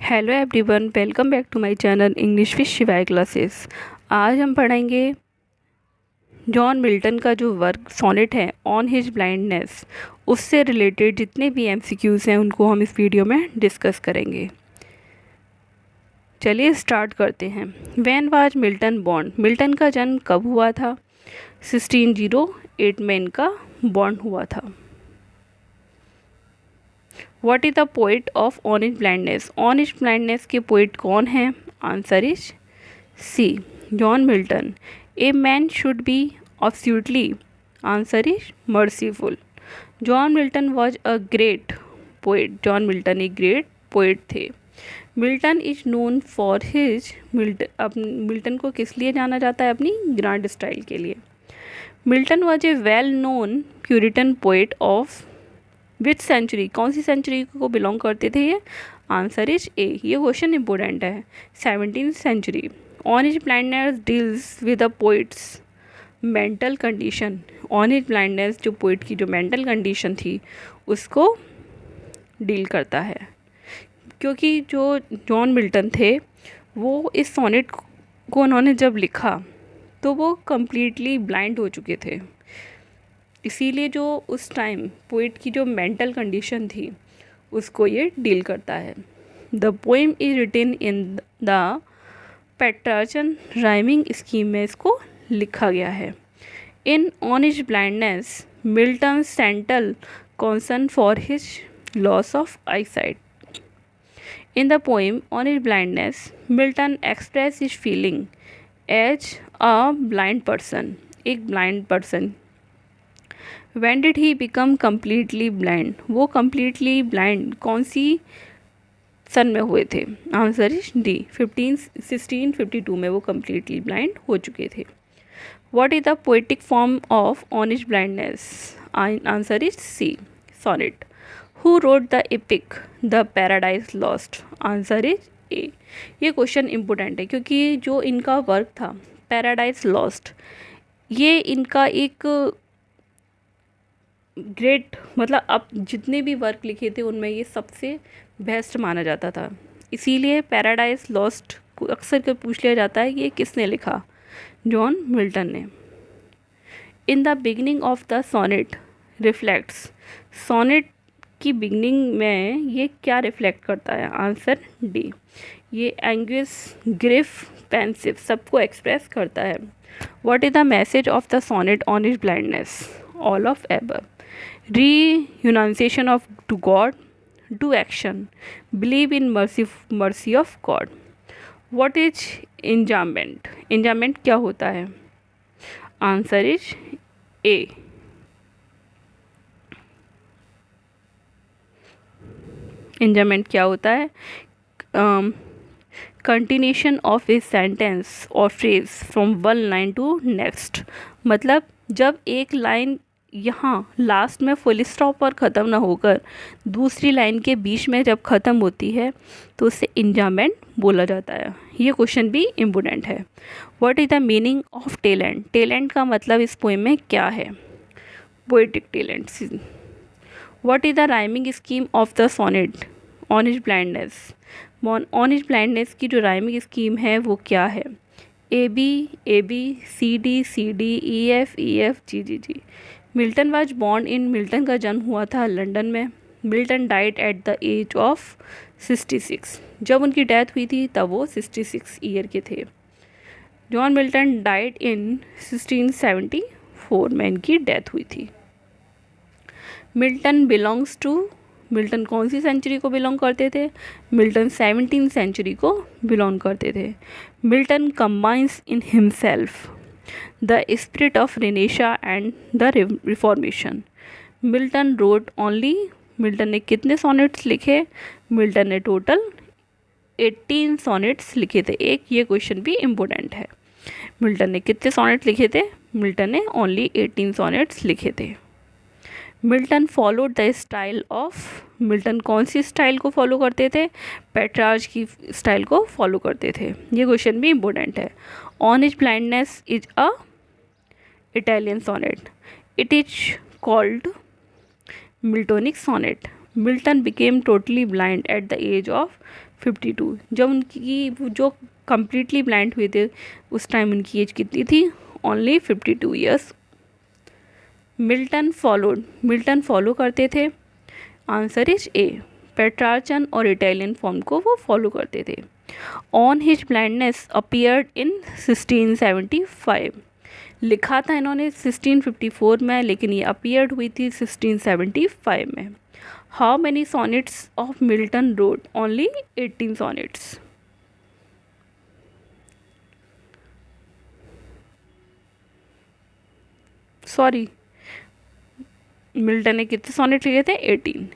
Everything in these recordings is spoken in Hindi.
Hello everyone, welcome back to my channel English with Shivay Classes. आज हम पढ़ेंगे जॉन मिल्टन का जो वर्क सोनेट है ऑन हिज ब्लाइंडनेस, उससे रिलेटेड जितने भी एमसीक्यूज़ हैं उनको हम इस वीडियो में डिस्कस करेंगे। चलिए स्टार्ट करते हैं। When was Milton born? Milton का जन्म कब हुआ था? 1608 में इनका बॉर्न हुआ था। What is the poet of on his blindness? On his blindness के पोइट कौन हैं? Answer is C, John Milton. A man should be absolutely, answer is merciful. John Milton was a great poet. John Milton एक ग्रेट पोइट थे। Milton is known for his, Milton को किस लिए जाना जाता है? अपनी ग्रांड स्टाइल के लिए। Milton was a well known Puritan poet of which century? कौन सी सेंचुरी को बिलोंग करते थे ये? Answer is A. ये क्वेश्चन इंपॉर्टेंट है। 17th century. On his Blindness deals with the poet's mental condition. On his Blindness जो पोइट की जो मेंटल कंडीशन थी उसको डील करता है, क्योंकि जो जॉन मिल्टन थे वो इस सोनेट को उन्होंने जब लिखा तो वो कम्प्लीटली ब्लाइंड हो चुके थे। इसीलिए जो उस टाइम पोइट की जो मेंटल कंडीशन थी उसको ये डील करता है। The poem is written in the Petrarchan rhyming scheme में इसको लिखा गया है। In On his Blindness Milton central concern for his loss of eyesight. In the poem on his blindness, Milton expressed his feeling as a blind person, एक blind person. When did he become completely blind? वो completely blind कौन सी सन में हुए थे? आंसर इज डी, 1652 में वो completely blind हो चुके थे। What is the poetic form of on his blindness? Answer is C, sonnet. Who wrote the epic The Paradise Lost? Answer is A. ये क्वेश्चन इम्पोर्टेंट है क्योंकि जो इनका वर्क था पैराडाइज लॉस्ट, ये इनका एक ग्रेट, मतलब अब जितने भी वर्क लिखे थे उनमें ये सबसे बेस्ट माना जाता था। इसीलिए पैराडाइज लॉस्ट को अक्सर कर पूछ लिया जाता है ये किसने लिखा? जॉन मिल्टन ने। In the beginning of the sonnet reflects, sonnet की बिगनिंग में ये क्या रिफ्लेक्ट करता है? आंसर डी, ये एंग्विश, ग्रिफ, पेंसिव सबको एक्सप्रेस करता है। What is the message of the sonnet on his blindness? All of above. Reunionization of to God, do action, believe in mercy of God. What is enjambment? Enjambment क्या होता है? आंसर इज ए। इंजामेंट क्या होता है? कंटिन्यूशन ऑफ ए सेंटेंस और phrase from one line to next. मतलब जब एक लाइन यहाँ लास्ट में फुल स्टॉप पर ख़त्म ना होकर दूसरी लाइन के बीच में जब ख़त्म होती है तो उसे इंजामेंट बोला जाता है। ये क्वेश्चन भी इम्पोर्टेंट है। What is the meaning of talent? Talent का मतलब इस पोएम में क्या है? Poetic talent. What is the rhyming scheme of the sonnet on his blindness? On his Blindness की जो राइमिंग स्कीम है वो क्या है? A B C D E F G. Milton was born in, Milton का जन्म हुआ था लंदन में। Milton died at the age of 66। जब उनकी डेथ हुई थी तब वो 66 ईयर के थे। जॉन मिल्टन डाइड इन 1674 में इनकी डेथ हुई थी। मिल्टन बिलोंग्स टू, मिल्टन कौन सी सेंचुरी को बिलोंग करते थे? मिल्टन 17th सेंचुरी को बिलोंग करते थे। Milton combines in himself the spirit of Renaissance and the Reformation. Milton wrote only, Milton ने कितने सोनेट्स लिखे? मिल्टन ने टोटल 18 सोनेट्स लिखे थे। एक ये क्वेश्चन भी इम्पोर्टेंट है। मिल्टन ने कितने सोनेट्स लिखे थे? मिल्टन ने ओनली 18 सोनेट्स लिखे थे। Milton followed the style of, Milton कौन सी स्टाइल को फॉलो करते थे? पेट्रार्च की स्टाइल को फॉलो करते थे। ये क्वेश्चन भी इम्पोर्टेंट है। On his Blindness is a Italian sonnet, it is called Miltonic sonnet. Milton became totally blind at the age of 52। जब उनकी जो कम्प्लीटली ब्लाइंड हुए थे उस टाइम उनकी एज कितनी थी? Only 52 years. मिल्टन फॉलो करते थे। आंसर इज ए, पेट्रार्चन और इटालियन फॉर्म को वो फॉलो करते थे। On his blindness appeared in 1675। लिखा था इन्होंने 1654 में, लेकिन ये अपीयर्ड हुई थी 1675 में। How many sonnets of Milton wrote? Only 18 sonnets. Sorry, Milton ने कितने सॉनेट लिखे थे? 18।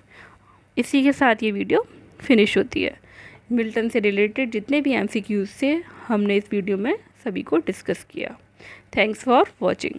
इसी के साथ ये वीडियो फिनिश होती है। मिल्टन से रिलेटेड जितने भी MCQs थे हमने इस वीडियो में सभी को डिस्कस किया। Thanks for watching.